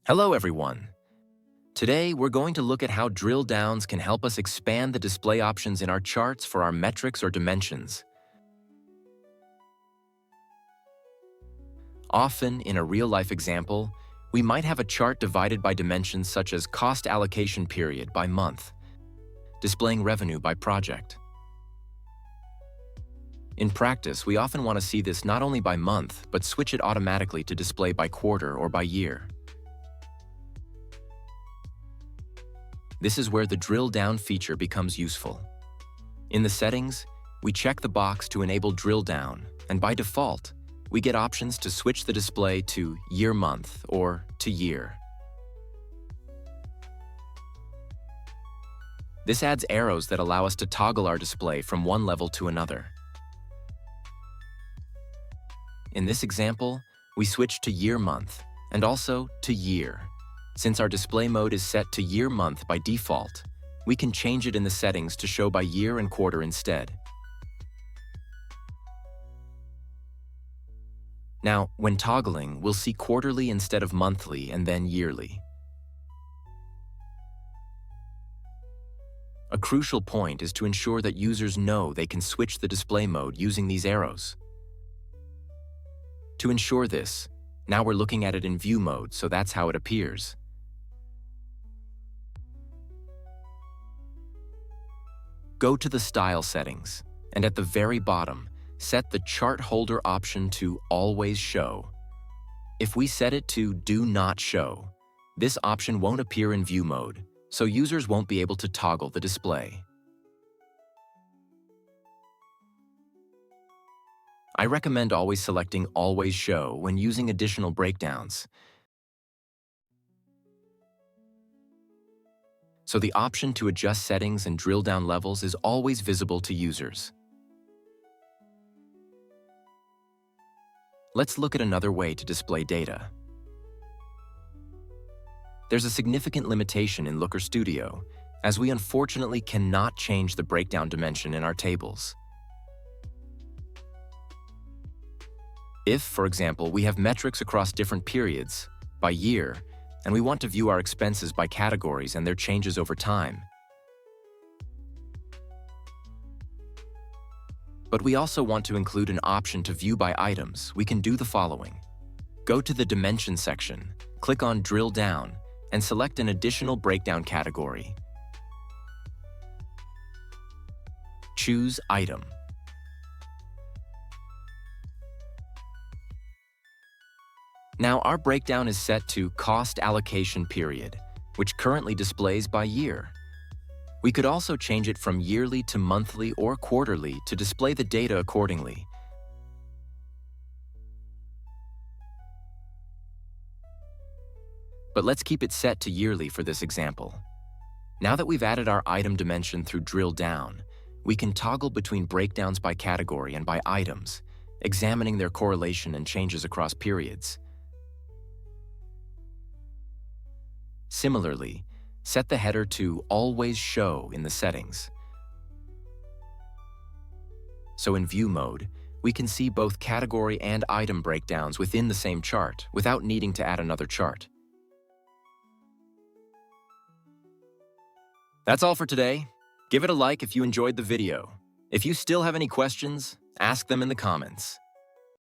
Hello, everyone. Today, we're going to look at how drill downs can help us expand the display options in our charts for our metrics or dimensions. Often, in a real-life example, we might have a chart divided by dimensions such as cost allocation period by month, displaying revenue by project. In practice, we often want to see this not only by month, but switch it automatically to display by quarter or by year. This is where the drill down feature becomes useful. In the settings, we check the box to enable drill down, and by default, we get options to switch the display to year-month or to year. This adds arrows that allow us to toggle our display from one level to another. In this example, we switch to year-month and also to year. Since our display mode is set to year-month by default, we can change it in the settings to show by year and quarter instead. Now, when toggling, we'll see quarterly instead of monthly and then yearly. A crucial point is to ensure that users know they can switch the display mode using these arrows. To ensure this, now we're looking at it in view mode, so that's how it appears. Go to the Style settings, and at the very bottom, set the Chart Holder option to Always Show. If we set it to Do Not Show, this option won't appear in view mode, so users won't be able to toggle the display. I recommend always selecting Always Show when using additional breakdowns, so the option to adjust settings and drill down levels is always visible to users. Let's look at another way to display data. There's a significant limitation in Looker Studio, as we unfortunately cannot change the breakdown dimension in our tables. If, for example, we have metrics across different periods, by year, and we want to view our expenses by categories and their changes over time. But we also want to include an option to view by items. We can do the following. Go to the Dimension section, click on Drill Down, and select an additional breakdown category. Choose Item. Now our breakdown is set to Cost Allocation Period, which currently displays by year. We could also change it from yearly to monthly or quarterly to display the data accordingly. But let's keep it set to yearly for this example. Now that we've added our item dimension through Drill Down, we can toggle between breakdowns by category and by items, examining their correlation and changes across periods. Similarly, set the header to Always Show in the settings. So in view mode, we can see both category and item breakdowns within the same chart without needing to add another chart. That's all for today. Give it a like if you enjoyed the video. If you still have any questions, ask them in the comments.